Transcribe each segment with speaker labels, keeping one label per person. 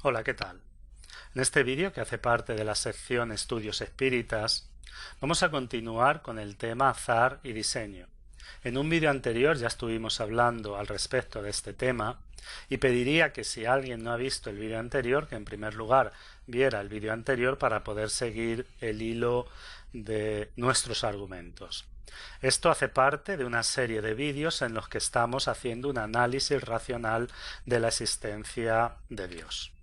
Speaker 1: Hola, ¿qué tal? En este vídeo, que hace parte de la sección Estudios Espíritas, vamos a continuar con el tema azar y diseño. En un vídeo anterior ya estuvimos hablando al respecto de este tema y pediría que si alguien no ha visto el vídeo anterior, que en primer lugar viera el vídeo anterior para poder seguir el hilo de nuestros argumentos. Esto hace parte de una serie de vídeos en los que estamos haciendo un análisis racional de la existencia de Dios.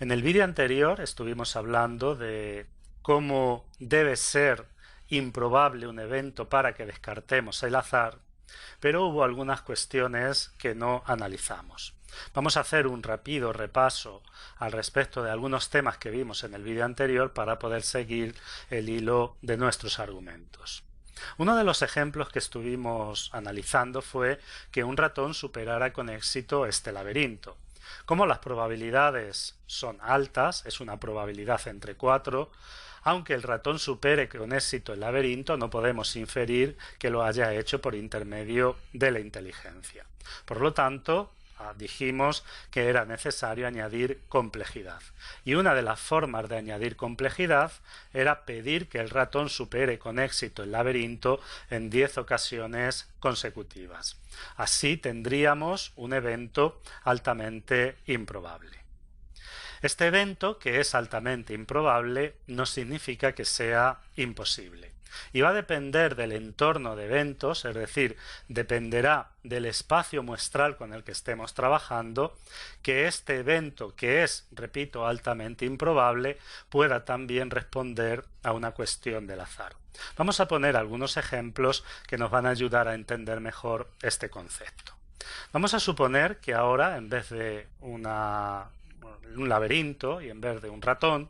Speaker 1: En el vídeo anterior estuvimos hablando de cómo debe ser improbable un evento para que descartemos el azar, pero hubo algunas cuestiones que no analizamos. Vamos a hacer un rápido repaso al respecto de algunos temas que vimos en el vídeo anterior para poder seguir el hilo de nuestros argumentos. Uno de los ejemplos que estuvimos analizando fue que un ratón superara con éxito este laberinto. Como las probabilidades son altas, es una probabilidad entre 4, aunque el ratón supere con éxito el laberinto, no podemos inferir que lo haya hecho por intermedio de la inteligencia. Por lo tanto, dijimos que era necesario añadir complejidad. Y una de las formas de añadir complejidad era pedir que el ratón supere con éxito el laberinto en 10 ocasiones consecutivas. Así tendríamos un evento altamente improbable. Este evento, que es altamente improbable, no significa que sea imposible. Y va a depender del entorno de eventos, es decir, dependerá del espacio muestral con el que estemos trabajando, que este evento, que es, repito, altamente improbable, pueda también responder a una cuestión del azar. Vamos a poner algunos ejemplos que nos van a ayudar a entender mejor este concepto. Vamos a suponer que ahora, en vez de un laberinto y en vez de un ratón,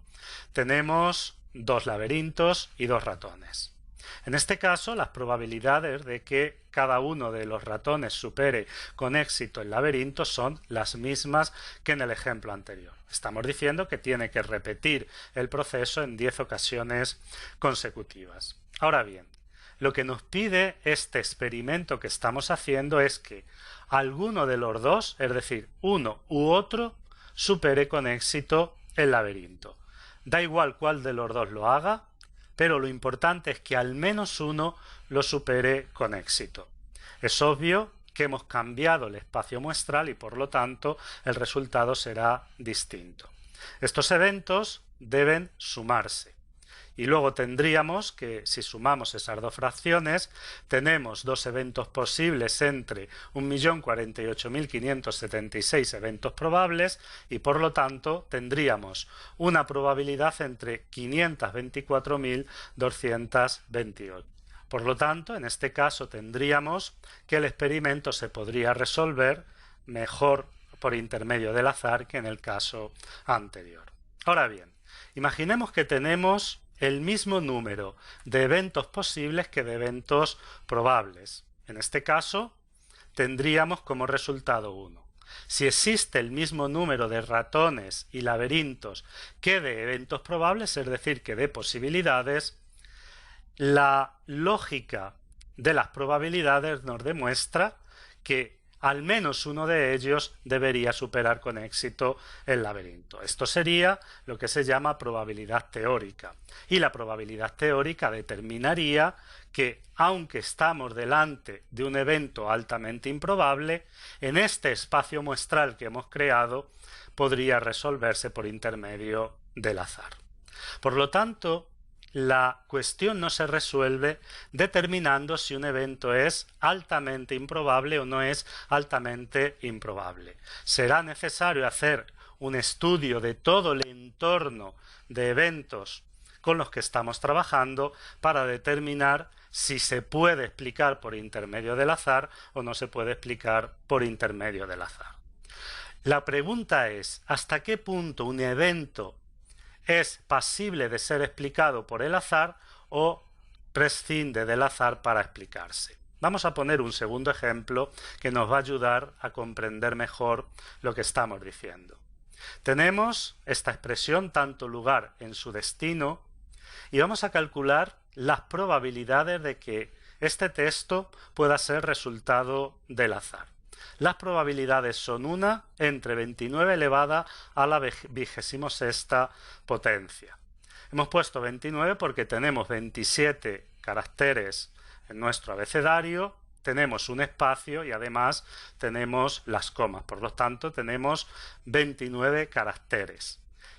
Speaker 1: tenemos dos laberintos y dos ratones. En este caso, las probabilidades de que cada uno de los ratones supere con éxito el laberinto son las mismas que en el ejemplo anterior. Estamos diciendo que tiene que repetir el proceso en 10 ocasiones consecutivas. Ahora bien, lo que nos pide este experimento que estamos haciendo es que alguno de los dos, es decir, uno u otro, supere con éxito el laberinto. Da igual cuál de los dos lo haga, pero lo importante es que al menos uno lo supere con éxito. Es obvio que hemos cambiado el espacio muestral y por lo tanto el resultado será distinto. Estos eventos deben sumarse. Y luego tendríamos que, si sumamos esas dos fracciones, tenemos dos eventos posibles entre 1.048.576 eventos probables y por lo tanto tendríamos una probabilidad entre 524.228. Por lo tanto, en este caso tendríamos que el experimento se podría resolver mejor por intermedio del azar que en el caso anterior. Ahora bien, imaginemos que tenemos el mismo número de eventos posibles que de eventos probables. En este caso, tendríamos como resultado 1. Si existe el mismo número de ratones y laberintos que de eventos probables, es decir, que de posibilidades, la lógica de las probabilidades nos demuestra que al menos uno de ellos debería superar con éxito el laberinto. Esto sería lo que se llama probabilidad teórica. Y la probabilidad teórica determinaría que, aunque estamos delante de un evento altamente improbable, en este espacio muestral que hemos creado podría resolverse por intermedio del azar. Por lo tanto, la cuestión no se resuelve determinando si un evento es altamente improbable o no es altamente improbable. Será necesario hacer un estudio de todo el entorno de eventos con los que estamos trabajando para determinar si se puede explicar por intermedio del azar o no se puede explicar por intermedio del azar. La pregunta es, ¿hasta qué punto un evento es pasible de ser explicado por el azar o prescinde del azar para explicarse? Vamos a poner un segundo ejemplo que nos va a ayudar a comprender mejor lo que estamos diciendo. Tenemos esta expresión tanto lugar en su destino y vamos a calcular las probabilidades de que este texto pueda ser resultado del azar. Las probabilidades son 1 entre 29 elevada a la 26ª potencia. Hemos puesto 29 porque tenemos 27 caracteres en nuestro abecedario, tenemos un espacio y además tenemos las comas, por lo tanto tenemos 29 caracteres.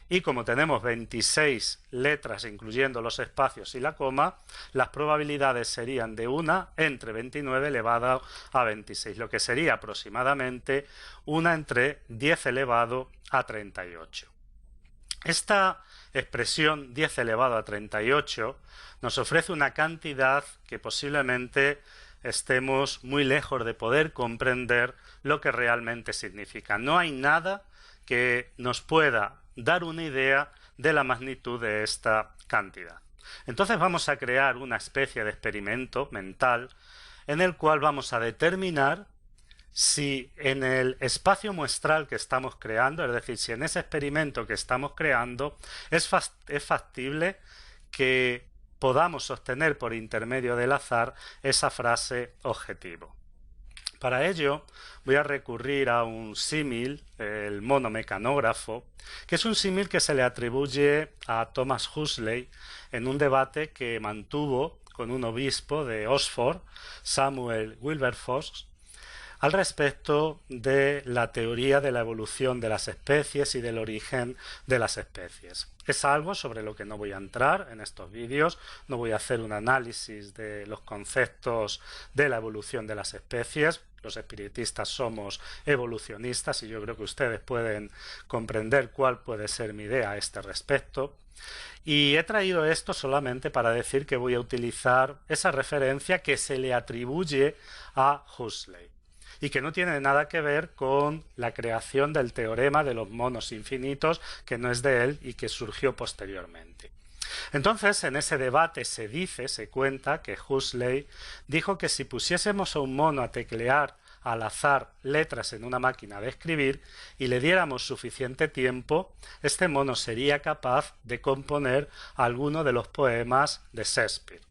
Speaker 1: Y como tenemos 26 letras incluyendo los espacios y la coma, las probabilidades serían de 1 entre 29 elevado a 26, lo que sería aproximadamente 1 entre 10 elevado a 38. Esta expresión 10 elevado a 38 nos ofrece una cantidad que posiblemente estemos muy lejos de poder comprender lo que realmente significa. No hay nada que nos pueda dar una idea de la magnitud de esta cantidad. Entonces vamos a crear una especie de experimento mental en el cual vamos a determinar si en el espacio muestral que estamos creando, es decir, si en ese experimento que estamos creando es factible que podamos obtener por intermedio del azar esa frase objetivo. Para ello voy a recurrir a un símil, el monomecanógrafo, que es un símil que se le atribuye a Thomas Huxley en un debate que mantuvo con un obispo de Oxford, Samuel Wilberforce, al respecto de la teoría de la evolución de las especies y del origen de las especies. Es algo sobre lo que no voy a entrar en estos vídeos, no voy a hacer un análisis de los conceptos de la evolución de las especies. Los espiritistas somos evolucionistas y yo creo que ustedes pueden comprender cuál puede ser mi idea a este respecto. Y he traído esto solamente para decir que voy a utilizar esa referencia que se le atribuye a Huxley y que no tiene nada que ver con la creación del teorema de los monos infinitos, que no es de él y que surgió posteriormente. Entonces, en ese debate se cuenta que Huxley dijo que si pusiésemos a un mono a teclear al azar letras en una máquina de escribir y le diéramos suficiente tiempo, este mono sería capaz de componer alguno de los poemas de Shakespeare.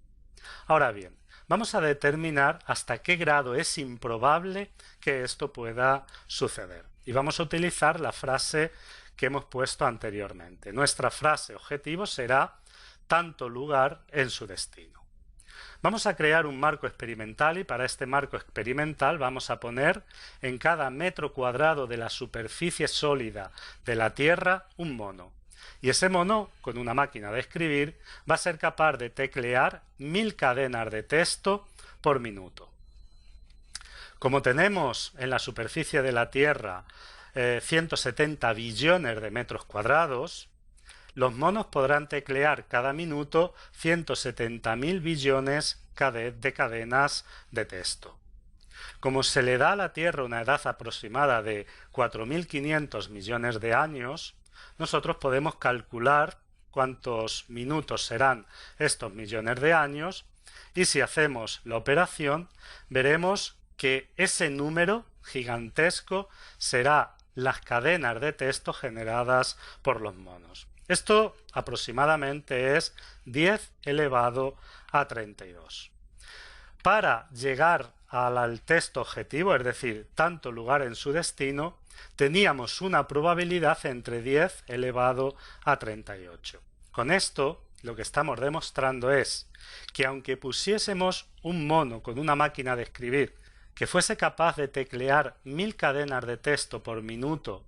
Speaker 1: Ahora bien, vamos a determinar hasta qué grado es improbable que esto pueda suceder. Y vamos a utilizar la frase que hemos puesto anteriormente. Nuestra frase objetivo será tanto lugar en su destino. Vamos a crear un marco experimental y para este marco experimental vamos a poner en cada metro cuadrado de la superficie sólida de la Tierra un mono. Y ese mono, con una máquina de escribir, va a ser capaz de teclear 1000 cadenas de texto por minuto. Como tenemos en la superficie de la Tierra 170 billones de metros cuadrados, los monos podrán teclear cada minuto 170.000 billones de cadenas de texto. Como se le da a la Tierra una edad aproximada de 4.500 millones de años, nosotros podemos calcular cuántos minutos serán estos millones de años y si hacemos la operación veremos que ese número gigantesco será las cadenas de texto generadas por los monos. Esto aproximadamente es 10 elevado a 32. Para llegar al texto objetivo, es decir, tanto lugar en su destino, teníamos una probabilidad entre 10 elevado a 38. Con esto, lo que estamos demostrando es que aunque pusiésemos un mono con una máquina de escribir que fuese capaz de teclear 1000 cadenas de texto por minuto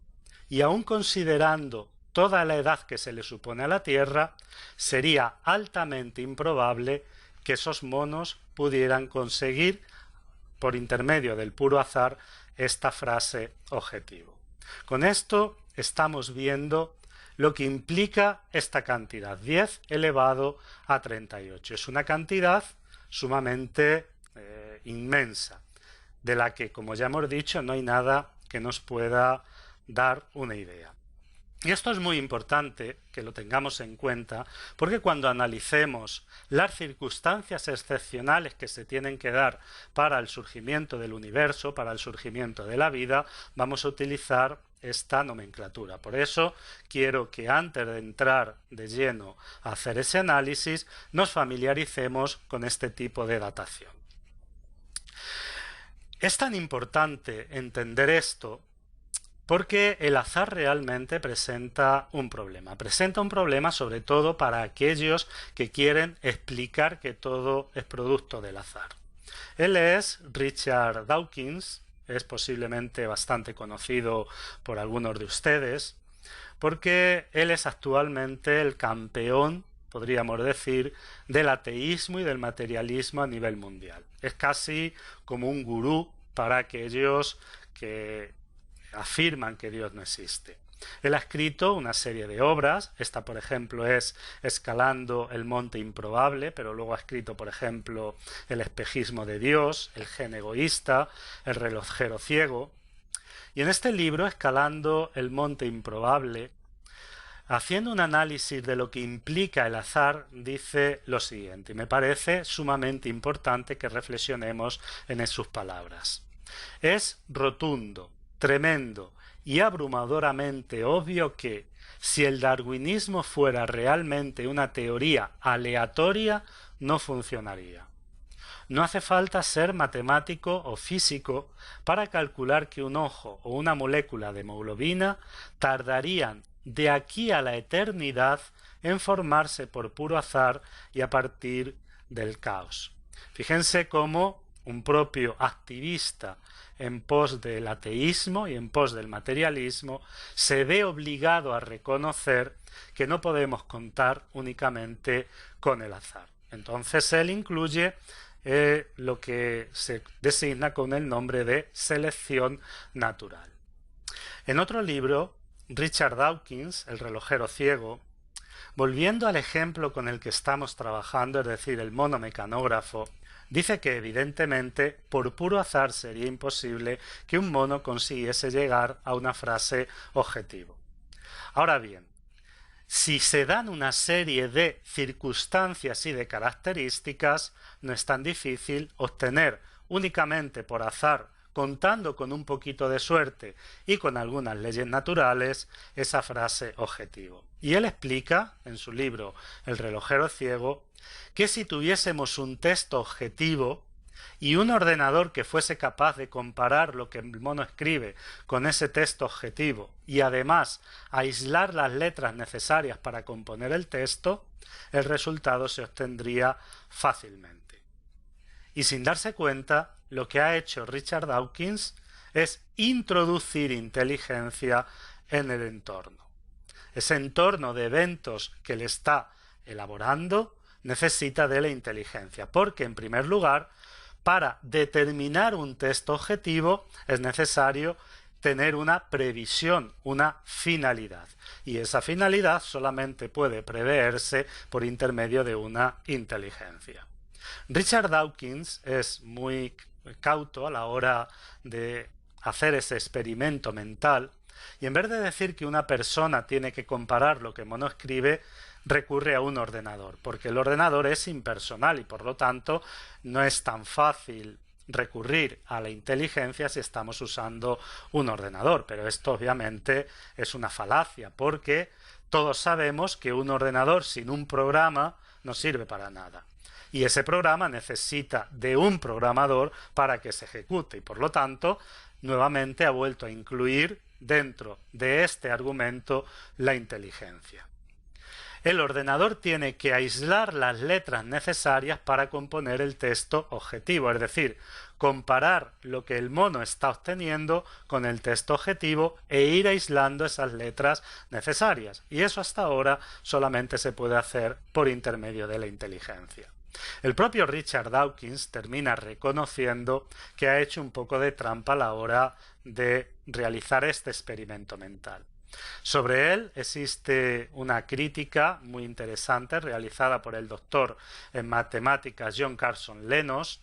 Speaker 1: y aun considerando toda la edad que se le supone a la Tierra, sería altamente improbable que esos monos pudieran conseguir, por intermedio del puro azar, esta frase objetivo. Con esto estamos viendo lo que implica esta cantidad, 10 elevado a 38. Es una cantidad sumamente inmensa, de la que, como ya hemos dicho, no hay nada que nos pueda dar una idea. Y esto es muy importante que lo tengamos en cuenta porque cuando analicemos las circunstancias excepcionales que se tienen que dar para el surgimiento del universo, para el surgimiento de la vida, vamos a utilizar esta nomenclatura. Por eso quiero que antes de entrar de lleno a hacer ese análisis nos familiaricemos con este tipo de datación. Es tan importante entender esto porque el azar realmente presenta un problema. Presenta un problema sobre todo para aquellos que quieren explicar que todo es producto del azar. Él es Richard Dawkins, es posiblemente bastante conocido por algunos de ustedes, porque él es actualmente el campeón, podríamos decir, del ateísmo y del materialismo a nivel mundial. Es casi como un gurú para aquellos que afirman que Dios no existe. Él ha escrito una serie de obras, esta por ejemplo es Escalando el monte improbable, pero luego ha escrito por ejemplo El espejismo de Dios, El gen egoísta, El relojero ciego. Y en este libro, Escalando el monte improbable, haciendo un análisis de lo que implica el azar, dice lo siguiente, y me parece sumamente importante que reflexionemos en sus palabras. Es rotundo, tremendo y abrumadoramente obvio que, si el darwinismo fuera realmente una teoría aleatoria, no funcionaría. No hace falta ser matemático o físico para calcular que un ojo o una molécula de hemoglobina tardarían de aquí a la eternidad en formarse por puro azar y a partir del caos. Fíjense cómo un propio activista en pos del ateísmo y en pos del materialismo se ve obligado a reconocer que no podemos contar únicamente con el azar. Entonces él incluye lo que se designa con el nombre de selección natural. En otro libro, Richard Dawkins, El relojero ciego, volviendo al ejemplo con el que estamos trabajando, es decir, el mono mecanógrafo, dice que evidentemente por puro azar sería imposible que un mono consiguiese llegar a una frase objetivo. Ahora bien, si se dan una serie de circunstancias y de características, no es tan difícil obtener únicamente por azar, contando con un poquito de suerte y con algunas leyes naturales, esa frase objetivo. Y él explica en su libro El relojero ciego que si tuviésemos un texto objetivo y un ordenador que fuese capaz de comparar lo que el mono escribe con ese texto objetivo y además aislar las letras necesarias para componer el texto, el resultado se obtendría fácilmente. Y sin darse cuenta, lo que ha hecho Richard Dawkins es introducir inteligencia en el entorno. Ese entorno de eventos que le está elaborando necesita de la inteligencia, porque en primer lugar, para determinar un texto objetivo es necesario tener una previsión, una finalidad. Y esa finalidad solamente puede preverse por intermedio de una inteligencia. Richard Dawkins es muy cauto a la hora de hacer ese experimento mental y en vez de decir que una persona tiene que comparar lo que el mono escribe, recurre a un ordenador, porque el ordenador es impersonal y por lo tanto no es tan fácil recurrir a la inteligencia si estamos usando un ordenador, pero esto obviamente es una falacia, porque todos sabemos que un ordenador sin un programa no sirve para nada. Y ese programa necesita de un programador para que se ejecute y por lo tanto nuevamente ha vuelto a incluir dentro de este argumento la inteligencia. El ordenador tiene que aislar las letras necesarias para componer el texto objetivo, es decir, comparar lo que el mono está obteniendo con el texto objetivo e ir aislando esas letras necesarias. Y eso hasta ahora solamente se puede hacer por intermedio de la inteligencia. El propio Richard Dawkins termina reconociendo que ha hecho un poco de trampa a la hora de realizar este experimento mental. Sobre él existe una crítica muy interesante realizada por el doctor en matemáticas John Carson Lennox,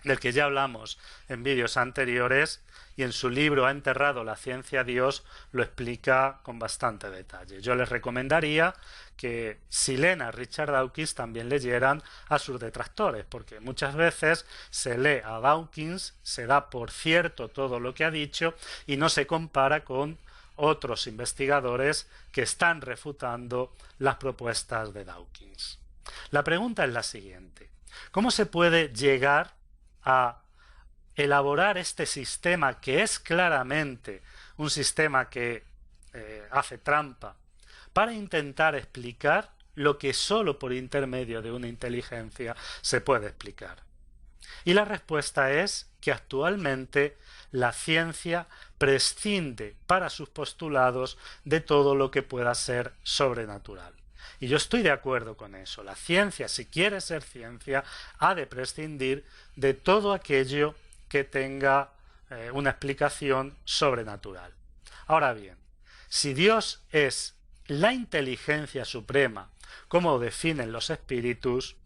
Speaker 1: del que ya hablamos en vídeos anteriores, y en su libro Ha enterrado la ciencia a Dios lo explica con bastante detalle. Yo les recomendaría que si leen a Richard Dawkins también leyeran a sus detractores, porque muchas veces se lee a Dawkins, se da por cierto todo lo que ha dicho y no se compara con otros investigadores que están refutando las propuestas de Dawkins. La pregunta es la siguiente: ¿cómo se puede llegar a elaborar este sistema que es claramente un sistema que hace trampa para intentar explicar lo que solo por intermedio de una inteligencia se puede explicar. Y la respuesta es que actualmente la ciencia prescinde para sus postulados de todo lo que pueda ser sobrenatural. Y yo estoy de acuerdo con eso. La ciencia, si quiere ser ciencia, ha de prescindir de todo aquello que tenga una explicación sobrenatural. Ahora bien, si Dios es la inteligencia suprema, como definen los espíritus,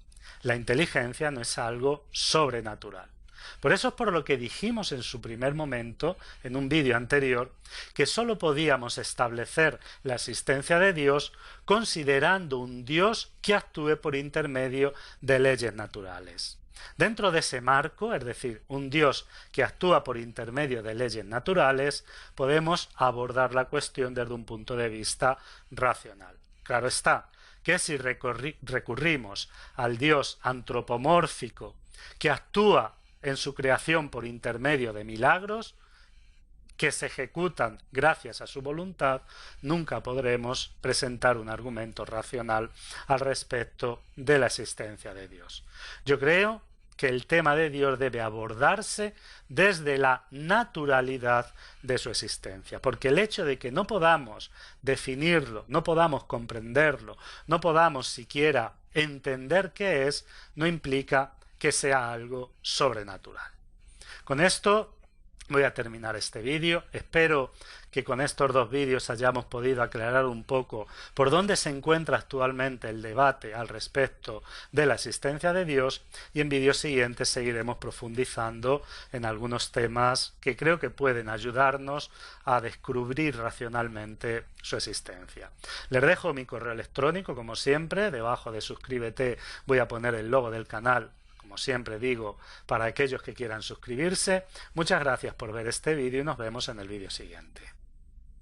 Speaker 1: la inteligencia no es algo sobrenatural. Por eso es por lo que dijimos en su primer momento, en un vídeo anterior, que sólo podíamos establecer la existencia de Dios considerando un Dios que actúe por intermedio de leyes naturales. Dentro de ese marco, es decir, un Dios que actúa por intermedio de leyes naturales, podemos abordar la cuestión desde un punto de vista racional. Claro está que si recurrimos al Dios antropomórfico que actúa en su creación por intermedio de milagros que se ejecutan gracias a su voluntad, nunca podremos presentar un argumento racional al respecto de la existencia de Dios. Yo creo que el tema de Dios debe abordarse desde la naturalidad de su existencia, porque el hecho de que no podamos definirlo, no podamos comprenderlo, no podamos siquiera entender qué es, no implica que sea algo sobrenatural. Con esto voy a terminar este vídeo. Espero que con estos dos vídeos hayamos podido aclarar un poco por dónde se encuentra actualmente el debate al respecto de la existencia de Dios, y en vídeos siguientes seguiremos profundizando en algunos temas que creo que pueden ayudarnos a descubrir racionalmente su existencia. Les dejo mi correo electrónico, como siempre. Debajo de suscríbete voy a poner el logo del canal, como siempre digo, para aquellos que quieran suscribirse. Muchas gracias por ver este vídeo y nos vemos en el vídeo siguiente.